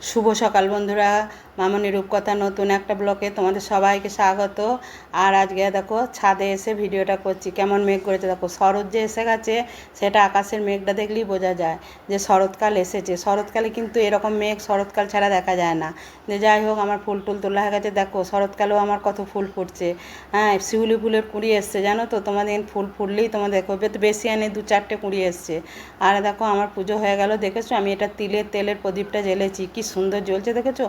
শুভ সকাল বন্ধুরা, মামনি রূপকথা নতুন একটা ব্লগে তোমাদের সবাইকে স্বাগত। আর আজকে দেখো ছাদে এসে ভিডিওটা করছি। কেমন মেঘ করেছে দেখো, শরৎ যে এসে গেছে সেটা আকাশের মেঘটা দেখলেই বোঝা যায় যে শরৎকাল এসেছে। শরৎকালে কিন্তু এরকম মেঘ শরৎকাল ছাড়া দেখা যায় না। যে যাই হোক, আমার ফুল টুল তোলা হয়ে গেছে। দেখো শরৎকালেও আমার কত ফুল ফুটছে। হ্যাঁ, শিউলি ফুলের কুঁড়ি এসছে জানো তো। তোমাদের ফুল ফুটলেই তোমাদের দেখো, বেশি আনে 2-4টে কুঁড়ি এসছে। আর দেখো আমার পুজো হয়ে গেল, দেখেছো আমি এটা তেলের প্রদীপটা জ্বেলেছি, কি সুন্দর জ্বলছে দেখেছো।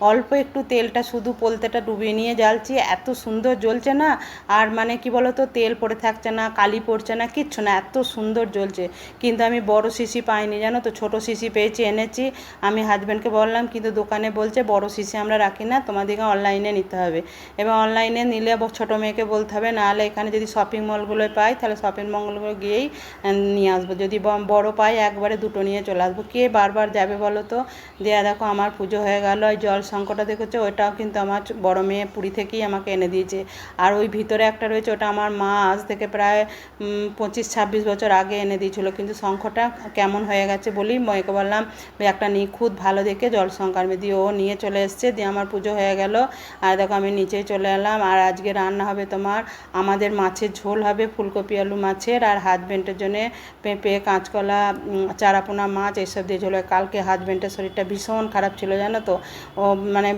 অল্প একটু তেলটা শুধু পোলতেটা ডুবিয়ে নিয়ে জ্বালছি, এত সুন্দর জ্বলছে না। আর মানে কি বলো তো, তেল পড়ে থাকছে না, কালি পড়ছে না, কিচ্ছু না, এত সুন্দর জ্বলছে। কিন্তু আমি বড় শিশি পাইনি জানো তো, ছোট শিশি পেয়েছি, এনেছি। আমি হাজব্যান্ডকে বললাম, কিন্তু দোকানে বলছে বড় শিশি আমরা রাখি না, তোমাদেরকে অনলাইনে নিতে হবে। এবার অনলাইনে নিলে ছোটো মেয়েকে বলতে হবে, নাহলে এখানে যদি শপিং মলগুলোয় পাই তাহলে শপিং মলগুলো গিয়েই নিয়ে আসবো। যদি বড় পাই একবারে দুটো নিয়ে চলে আসবো, কে বারবার যাবে বলো তো। দিয়ে দেখো আমার পুজো হয়ে গেল। ওই জল শঙ্করটা দেখেছো, ওইটাও কিন্তু আমার বড় মেয়ে পুরী থেকেই আমাকে এনে দিয়েছে। আর ওই ভিতরে একটা রয়েছে, ওটা আমার মা আজ থেকে প্রায় 25-26 বছর আগে এনে দিয়েছিলো। কিন্তু শঙ্খটা কেমন হয়ে গেছে বলেই মেয়েকে বললাম একটা নিখুঁত ভালো দেখে জল শঙ্কর দিয়ে ও নিয়ে চলে এসছে। দিয়ে আমার পুজো হয়ে গেল। আর দেখো আমি নিচেই চলে এলাম। আর আজকে রান্না হবে তোমার, আমাদের মাছের ঝোল হবে, ফুলকপি আলু মাছের, আর হাজব্যান্ডের জন্যে পেঁপে, কাঁচকলা, চারাপোনা মাছ এসব দিয়ে ঝোল। কালকে হাজব্যান্ডের শরীরটা ভীষণ খারাপ ছিল জানো তো। ও মানে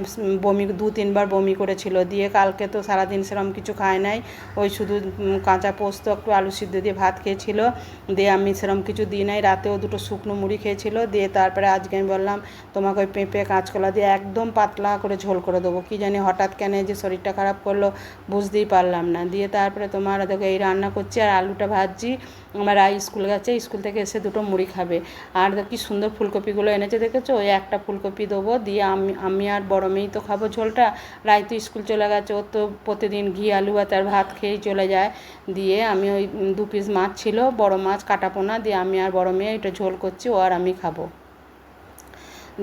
বমি 2-3 বার বমি করেছিল। দিয়ে কালকে তো সারাদিন সেরকম কিছু খায় নাই, ওই শুধু কাঁচা পোস্ত একটু আলু সিদ্ধ দিয়ে ভাত খেয়েছিল। দিয়ে আমি সেরকম কিছু দিই নাই, রাতেও 2টো শুকনো মুড়ি খেয়েছিল। দিয়ে তারপরে আজকে আমি বললাম তোমাকে ওই পেঁপে কাঁচকলা দিয়ে একদম পাতলা করে ঝোল করে দেবো। কী জানি হঠাৎ কেন যে শরীরটা খারাপ করলো বুঝতেই পারলাম না। দিয়ে তারপরে তোমার দেখো এই রান্না করছি আর আলুটা ভাজছি। আমার রাই স্কুল গেছে, স্কুল থেকে এসে 2টো মুড়ি খাবে। আর কি সুন্দর ফুলকপিগুলো এনেছে দেখেছো, ওই একটা ফুলকপি দেবো। দিয়ে আমি আর বড় মেয়েই তো খাবো ঝোলটা। রাই তো স্কুল চলে গেছে, ও তো প্রতিদিন ঘি আলু আর তার ভাত খেয়েই চলে যায়। দিয়ে আমি ওই 2 পিস মাছ ছিল, বড় মাছ কাটাপোনা, দিয়ে আমি আর বড় মেয়ে এটা ঝোল করছি, ও আর আমি খাবো।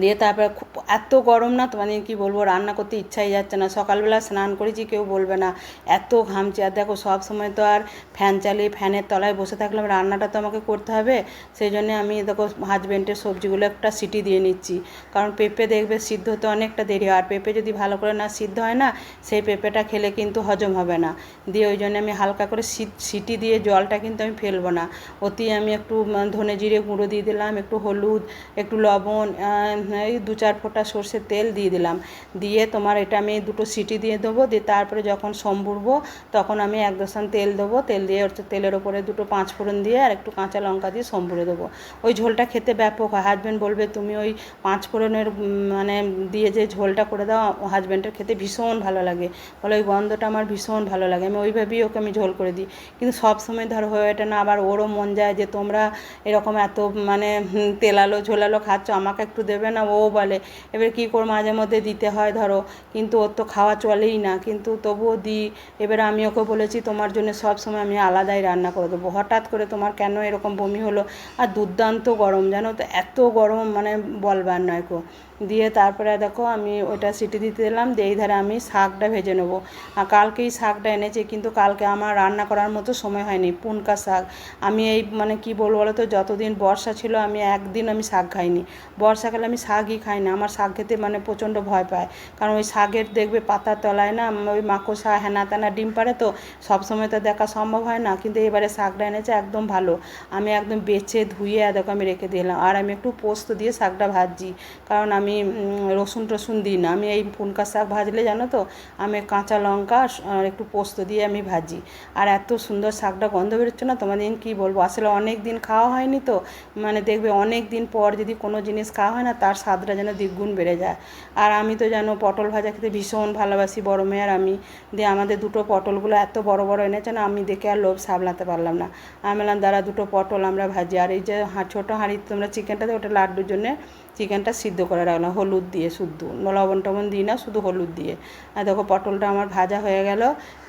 দিয়ে তারপরে খুব এত গরম না, মানে কি বলবো, রান্না করতে ইচ্ছাই যাচ্ছে না। সকালবেলা স্নান করেছি, কেউ বলবে না এত ঘামছি। আর দেখো সব সময় তো আর ফ্যান চালিয়ে ফ্যানের তলায় বসে থাকলাম, রান্নাটা তো আমাকে করতে হবে। সেই জন্যে আমি দেখো হাজব্যান্ডের সবজিগুলো একটা সিটি দিয়ে নিচ্ছি। কারণ পেঁপে দেখবে সিদ্ধ হতে অনেকটা দেরি হয়, আর পেঁপে যদি ভালো করে না সিদ্ধ হয় না, সেই পেঁপেটা খেলে কিন্তু হজম হবে না। দিয়ে ওই জন্য আমি হালকা করে সিটি দিয়ে জলটা কিন্তু আমি ফেলবো না, অতি আমি একটু ধনে জিরে গুঁড়ো দিয়ে দিলাম, একটু হলুদ, একটু লবণ, এই 2-4 ফোঁটা সর্ষের তেল দিয়ে দিলাম। দিয়ে তোমার এটা আমি 2টো সিটি দিয়ে দেবো। দিয়ে তারপরে যখন সম্বুরবো তখন আমি 1 দশান তেল দেবো। তেল দিয়ে তেলের ওপরে 2টো 5 ফোড়ন দিয়ে আর একটু কাঁচা লঙ্কা দিয়ে সম্বুরে দেবো। ওই ঝোলটা খেতে ব্যাপক হয়। হাজব্যান্ড বলবে তুমি ওই 5 ফোড়নের মানে দিয়ে যে ঝোলটা করে দাও, হাজব্যান্ডের খেতে ভীষণ ভালো লাগে, বলে ওই গন্ধটা আমার ভীষণ ভালো লাগে। আমি ওইভাবেই ওকে আমি ঝোল করে দিই। কিন্তু সব সময় ধরো হয়ে ওঠে না, আবার ওরও মন যায় যে তোমরা এরকম এত মানে তেলালো ঝোলালো খাচ্ছ, আমাকে একটু দেবে না, ও বলে। এবার কী করে মাঝে মধ্যে দিতে হয় ধরো, কিন্তু ওর তো খাওয়া চলেই না, কিন্তু তবুও দিই। এবার আমি ওকে বলেছি তোমার জন্য সব সময় আমি আলাদাই রান্না করে দেবো। হঠাৎ করে তোমার কেন এরকম বমি হলো, আর দুর্দান্ত গরম জানো তো, এত গরম মানে বলবার নয় কো। দিয়ে তারপরে দেখো আমি ওইটা সিটি দিতে দিলাম। দিয়ে এই ধারে আমি শাকটা ভেজে নেবো। আর কালকেই শাকটা এনেছি, কিন্তু কালকে আমার রান্না করার মতো সময় হয়নি। পুনকা শাক, আমি এই মানে কি বলবো বলো তো, যতদিন বর্ষা ছিল আমি একদিন আমি শাক খাইনি। বর্ষাকালে আমি শাকই খাই না, আমার শাক খেতে মানে প্রচণ্ড ভয় পায়। কারণ ওই শাকের দেখবে পাতার তলায় না ওই মাকড়সা হেনা তেনা ডিম পাড়ে, তো সবসময় তো দেখা সম্ভব হয় না। কিন্তু এবারে শাকটা এনেছে একদম ভালো, আমি একদম বেছে ধুয়ে দেখো আমি রেখে দিলাম। আর আমি একটু পোস্ত দিয়ে শাকটা ভাজছি, কারণ আমি রসুন টসুন দিই না। আমি এই পুনকা শাক ভাজলে জানো তো, আমি কাঁচা লঙ্কা আর একটু পোস্ত দিয়ে আমি ভাজি। আর এত সুন্দর শাকটা গন্ধ বেরোচ্ছে না, তোমাদের কী বলবো। আসলে অনেক দিন খাওয়া হয়নি তো, মানে দেখবে অনেক দিন পর যদি কোনো জিনিস খাওয়া হয় না, তার স্বাদটা যেন দ্বিগুণ বেড়ে যায়। আর আমি তো জানো পটল ভাজা খেতে ভীষণ ভালোবাসি, বড় মেয়ে আর আমি। দিয়ে আমাদের 2টো পটলগুলো এত বড় বড় এনেছে না, আমি দেখে আর লোভ সামলাতে পারলাম না। আমি বললাম দাঁড়া 2টো পটল আমরা ভাজি। আর এই যে ছোটো হাঁড়ি তোমরা চিকেনটা দেয়, ওটা লাড্ডুর জন্যে চিকেনটা সিদ্ধ করে রাখলাম হলুদ দিয়ে, শুদ্ধ লবণ টবণ দিই না, শুধু হলুদ দিয়ে। আর দেখো পটলটা আমার ভাজা হয়ে গেল।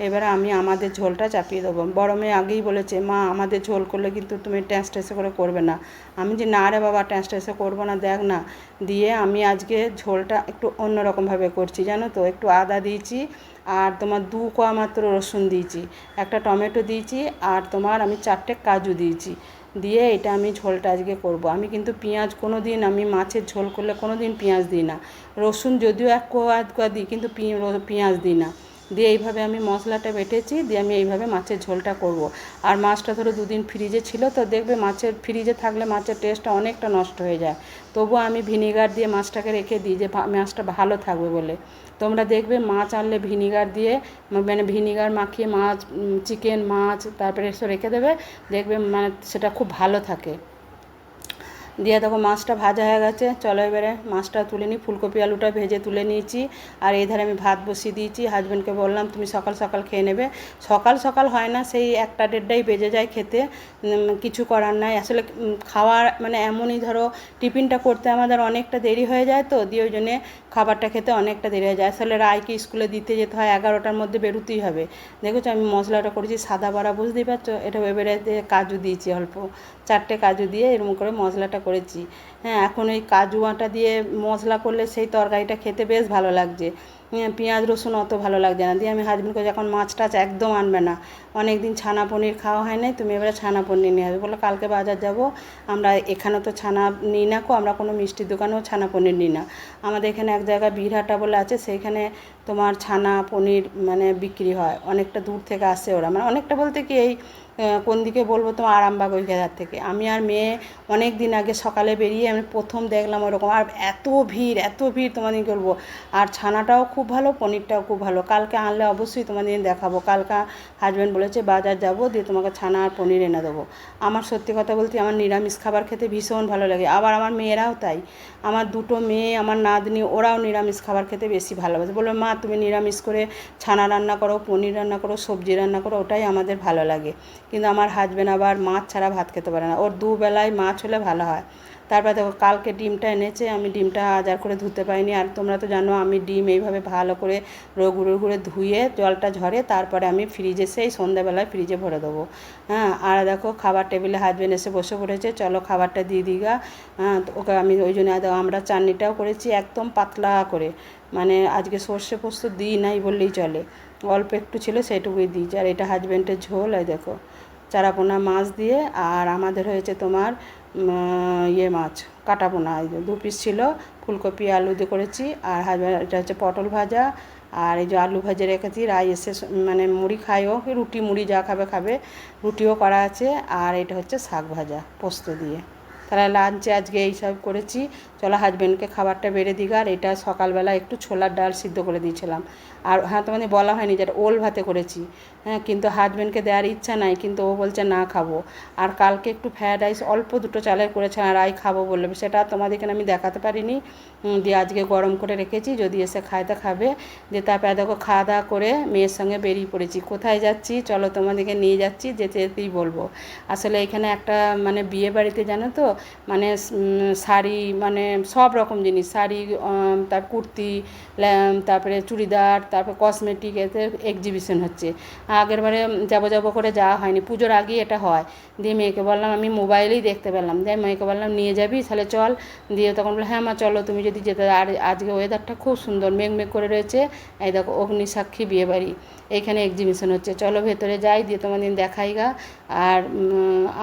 এবারে আমি আমাদের ঝোলটা চাপিয়ে দেবো। বড় মেয়ে আগেই বলেছে মা আমাদের ঝোল করলে কিন্তু তুমি ট্যাঁস ট্যাঁসে করে করবে না। আমি যে না রে বাবা, ট্যাঁস ট্যাঁসে করবো না, দেখ না। দিয়ে আমি আজকে ঝোলটা একটু অন্যরকমভাবে করছি জানো তো। একটু আদা দিয়েছি, আর তোমার 2 কোয়া মাত্র রসুন দিয়েছি, একটা টমেটো দিয়েছি, আর তোমার আমি 4টে কাজু দিয়েছি। দিয়ে এটা আমি ঝোলটা আজকে করব। আমি কিন্তু পেঁয়াজ কোনো দিন আমি মাছের ঝোল করলে কোনো দিন পেঁয়াজ দিই না, রসুন যদিও এক কোয়া আধ কোয়া দিই, কিন্তু পেঁয়াজ দিই না। দিয়ে এইভাবে আমি মশলাটা বেটেছি, দিয়ে আমি এইভাবে মাছের ঝোলটা করব। আর মাছটা ধরো দুদিন ফ্রিজে ছিল, তো দেখবে মাছের ফ্রিজে থাকলে মাছের টেস্টটা অনেকটা নষ্ট হয়ে যায়। তবুও আমি ভিনিগার দিয়ে মাছটাকে রেখে দিই যে মাছটা ভালো থাকবে বলে। তোমরা দেখবে মাছ আনলে ভিনিগার দিয়ে, মানে ভিনিগার মাখিয়ে মাছ, চিকেন, মাছ তারপরে এসব রেখে দেবে, দেখবে মানে সেটা খুব ভালো থাকে। দিয়ে দেখো মাছটা ভাজা হয়ে গেছে, চলো এবারে মাছটা তুলে নিই। ফুলকপি আলুটা ভেজে তুলে নিয়েছি, আর এই ধারে আমি ভাত বসিয়ে দিয়েছি। হাজব্যান্ডকে বললাম তুমি সকাল সকাল খেয়ে নেবে। সকাল সকাল হয় না, সেই 1টা 1:30টাই বেজে যায় খেতে। কিছু করার নাই আসলে, খাওয়ার মানে এমনই ধরো টিফিনটা করতে আমাদের অনেকটা দেরি হয়ে যায়, তো দিয়ে ওই জন্যে খাবারটা খেতে অনেকটা দেরি হয়ে যায়। আসলে রায়কে স্কুলে দিতে যেতে হয়, 11টার মধ্যে বেরোতেই হবে। দেখেছো আমি মশলাটা করেছি সাদা বড়া, বুঝতেই পারছো। এটা এবারে কাজু দিয়েছি অল্প, 4টে কাজু দিয়ে এরকম করে মশলাটা করেছি। হ্যাঁ, এখন ওই কাজু আটা দিয়ে মশলা করলে সেই তরকারিটা খেতে বেশ ভালো লাগছে। পেঁয়াজ রসুন অত ভালো লাগছে না। দিয়ে আমি হাজবেন্ডকে যখন মাছ টাছ একদম আনবে না, অনেক দিন ছানা পনির খাওয়া হয় নাই, তুমি এবারে ছানা পনির নিয়ে আসবে বলো। কালকে বাজার যাব, আমরা এখানে তো ছানা নিই না কো, আমরা কোনো মিষ্টির দোকানেও ছানা পনির নিই না। আমাদের এখানে এক জায়গায় বীরহাটা বলে আছে, সেইখানে তোমার ছানা পনির মানে বিক্রি হয়। অনেকটা দূর থেকে আসে ওরা, মানে অনেকটা বলতে কি এই কোন দিকে বলবো তোমার, আরামবাগ ওই জায়গার থেকে। আমি আর মেয়ে অনেক দিন আগে সকালে বেরিয়ে আমি প্রথম দেখলাম ওরকম, আর এত ভিড় এত ভিড় তোমাদের বলবো। আর ছানাটাও খুব ভালো, পনিরটাও খুব ভালো। কালকে আনলে অবশ্যই তোমাদের দেখাবো। কালকে হাজব্যান্ড বলেছে বাজার যাব, দিয়ে তোমাকে ছানা আর পনির এনে দেবো। আমার সত্যি কথা বলতে আমার নিরামিষ খাবার খেতে ভীষণ ভালো লাগে। আবার আমার মেয়েরাও তাই, আমার 2টো মেয়ে, আমার নাতনি, ওরাও নিরামিষ খাবার খেতে বেশি ভালোবাসে। বললো মা তুমি নিরামিষ করে ছানা রান্না করো, পনির রান্না করো, সবজি রান্না করো, ওটাই আমাদের ভালো লাগে। কিন্তু আমার হাজব্যান্ড আবার মাছ ছাড়া ভাত খেতে পারে না, ওর দুবেলায় মাছ হলে ভালো হয়। তারপরে দেখো কালকে ডিমটা এনেছে, আমি ডিমটা আজার করে ধুতে পারিনি। আর তোমরা তো জানো আমি ডিম এইভাবে ভালো করে গুঁড়ো করে ধুয়ে জলটা ঝরে তারপরে আমি ফ্রিজে, সেই সন্ধ্যাবেলায় ফ্রিজে ভরে দেবো। হ্যাঁ, আর দেখো খাবার টেবিলে হাজব্যান্ড এসে বসে পড়েছে, চলো খাবারটা দিয়ে দিগা। হ্যাঁ, তো ওকে আমি ওই জন্য আমরা চাটনিটাও করেছি একদম পাতলা করে, মানে আজকে সর্ষে পোস্ত দিই নাই বললেই চলে, অল্প একটু ছিল সেইটুকুই দিয়েছি। আর এটা হাজব্যান্ডের ঝোল, এই দেখো চারাপোনা মাছ দিয়ে। আর আমাদের হয়েছে তোমার ইয়ে মাছ, কাটাপোনা, 2 পিস ছিল। ফুলকপি আলু দিয়ে করেছি। আর এটা হচ্ছে পটল ভাজা। আর এই যে আলু ভাজে রেখেছি, রাই এসে মানে মুড়ি খায়ও, রুটি মুড়ি যা খাবে খাবে, রুটিও করা আছে। আর এটা হচ্ছে শাক ভাজা পোস্ত দিয়ে। তাহলে লাঞ্চে আজকে এইসব করেছি। চলো হাজব্যান্ডকে খাবারটা বেড়ে দিই। আর এটা সকালবেলা একটু ছোলার ডাল সিদ্ধ করে দিয়েছিলাম। আর হ্যাঁ, তোমাদের বলা হয়নি যেটা ওল ভাতে করেছি। হ্যাঁ, কিন্তু হাজব্যান্ডকে দেওয়ার ইচ্ছা নাই, কিন্তু ও বলছে না খাবো। আর কালকে একটু ফ্রায়েড রাইস অল্প 2টো চালের করেছিলাম, রাই খাবো বললো, সেটা তোমাদেরকে আমি দেখাতে পারিনি। দিয়ে আজকে গরম করে রেখেছি, যদি এসে খাইতে খাবে। দিয়ে তারপরে দেখো খাওয়া দাওয়া করে মেয়ের সঙ্গে বেরিয়ে পড়েছি। কোথায় যাচ্ছি চলো তোমাদেরকে নিয়ে যাচ্ছি, যেতে যেতেই বলবো। আসলে এখানে একটা মানে বিয়ে বাড়িতে জানো তো, মানে শাড়ি, মানে সব রকম জিনিস, শাড়ি, তার কুর্তি, তারপরে চুড়িদার, তারপর কসমেটিক, এতে এক্সিবিশন হচ্ছে। আগেরবারে যাবো করে যাওয়া হয়নি, পুজোর আগেই এটা হয়। দিয়ে মেয়েকে বললাম, আমি মোবাইলেই দেখতে পেলাম, দিয়ে মেয়েকে বললাম নিয়ে যাবি তাহলে চল। দিয়ে তখন বললো হ্যাঁ মা চলো তুমি যদি যেতে। আর আজকে ওয়েদারটা খুব সুন্দর, মেঘ করে রয়েছে। এই দেখো অগ্নিসাক্ষী বিয়েবাড়ি, এইখানে এক্সিবিশন হচ্ছে, চলো ভেতরে যাই, দিয়ে তোমাদের দেখাই গা। আর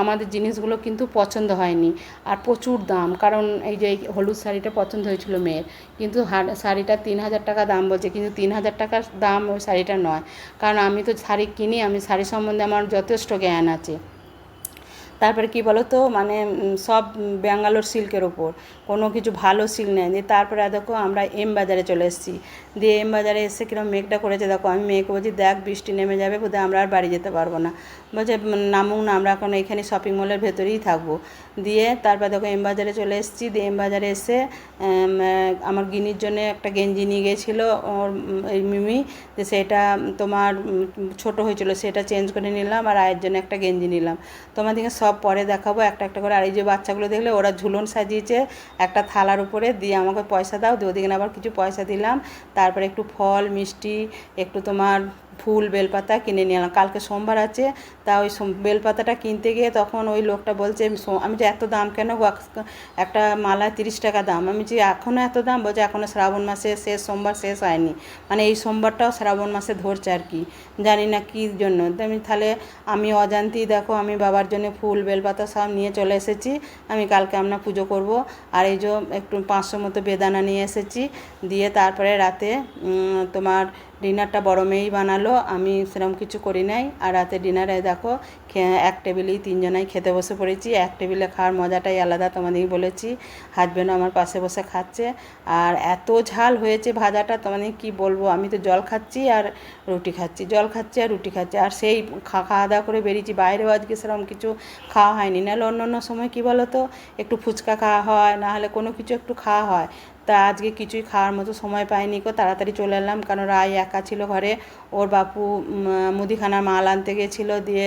আমাদের জিনিসগুলো কিন্তু পছন্দ হয়নি, আর প্রচুর দাম। কারণ এই যে এই হলুদ শাড়িটা পছন্দ হয়েছিল মেয়ের, কিন্তু শাড়িটা 3,000 টাকা দাম বলছে, কিন্তু 3,000 টাকার দাম ওই শাড়িটা নয়। কারণ আমি তো শাড়ি কিনি, আমি শাড়ি সম্বন্ধে আমার যথেষ্ট জ্ঞান আছে। তারপরে কি বলো তো, মানে সব ব্যাঙ্গালোর সিল্কের ওপর, কোনো কিছু ভালো সিল্ক নেই। দিয়ে তারপরে দেখো আমরা এম বাজারে চলে এসেছি। দিয়ে এম বাজারে এসে কীরকম মেঘটা করেছে দেখো। আমি মেয়েকে বলছি দেখ বৃষ্টি নেমে যাবে বোধহয়, আমরা আর বাড়ি যেতে পারবো না। বলছে নামুক না, আমরা এখন এখানে শপিং মলের ভেতরেই থাকবো। দিয়ে তারপর দেখো এম বাজারে চলে এসেছি। দিয়ে এম বাজারে এসে আমার গিনির জন্য একটা গেঞ্জি নিয়ে গিয়েছিলো ওর এই মিমি, যে সেটা তোমার ছোট হয়েছিল, সেটা চেঞ্জ করে নিলাম। আর আয়ের জন্য একটা গেঞ্জি নিলাম। তোমাদেরকে সব পরে দেখাবো একটা একটা করে। আর এই যে বাচ্চাগুলো দেখলে, ওরা ঝুলন সাজিয়েছে একটা থালার উপরে, দিয়ে আমাকে পয়সা দাও, দিয়ে ওদিকে আবার কিছু পয়সা দিলাম। তারপরে একটু ফল মিষ্টি, একটু তোমার ফুল বেলপাতা কিনে নিয়ে এলাম। কালকে সোমবার আছে, তা ওই বেলপাতাটা কিনতে গিয়ে তখন ওই লোকটা বলছে, আমি যে এত দাম কেন গো, একটা মালা 30 টাকা দাম। আমি যে এখনও এত দাম? বলছে এখনও শ্রাবণ মাসে শেষ সোমবার শেষ হয়নি, মানে এই সোমবারটাও শ্রাবণ মাসে ধরছে আর কি, জানি না কী জন্য। তো আমি তাহলে আমি অজান্তেই দেখো আমি বাবার জন্য ফুল বেলপাতা সব নিয়ে চলে এসেছি। আমি কালকে আমরা পুজো করব। আর এই যে একটু 500 মতো বেদানা নিয়ে এসেছি, দিয়ে তারপরে রাতে তোমার ডিনারটা বড় মেয়েই বানালো, আমি সেরকম কিছু করি নাই। আর রাতে ডিনারে দেখো এক টেবিলেই 3 জনাই খেতে বসে পড়েছি। এক টেবিলে খাওয়ার মজাটাই আলাদা, তোমাদেরই বলেছি। হাজব্যান্ডও আমার পাশে বসে খাচ্ছে। আর এত ঝাল হয়েছে ভাজাটা, তোমাদের কি বলবো। আমি তো জল খাচ্ছি আর রুটি খাচ্ছি, জল খাচ্ছি আর রুটি খাচ্ছি। আর সেই খাওয়া দাওয়া করে বেরিয়েছি। বাইরেও আজকে সেরকম কিছু খাওয়া হয়নি, নাহলে অন্য অন্য সময় কী বলো তো, একটু ফুচকা খাওয়া হয়, নাহলে কোনো কিছু একটু খাওয়া হয়। তা আজকে কিছুই খাওয়ার মতো সময় পাইনি গো, তাড়াতাড়ি চলে এলাম। কারণ রায় একা ছিল ঘরে, ওর বাপু মুদিখানার মাল আনতে গিয়েছিলো, দিয়ে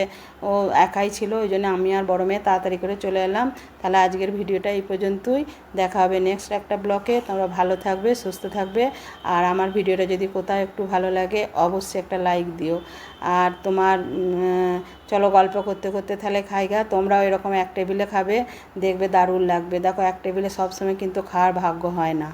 ও একাই ছিল, ওই জন্য আমি আর বড় মেয়ে তাড়াতাড়ি করে চলে এলাম। তাহলে আজকের ভিডিওটা এই পর্যন্তই, দেখা হবে নেক্সট একটা ব্লগে। তোমরা ভালো থাকবে, সুস্থ থাকবে। আর আমার ভিডিওটা যদি কোথাও একটু ভালো লাগে অবশ্যই একটা লাইক দিও। আর তোমার চলো গল্প করতে করতে তাহলে খাইগা, তোমরাও এরকম এক টেবিলে খাবে, দেখবে দারুণ লাগবে। দেখো এক টেবিলে সবসময় কিন্তু খাওয়ার ভাগ্য হয় না।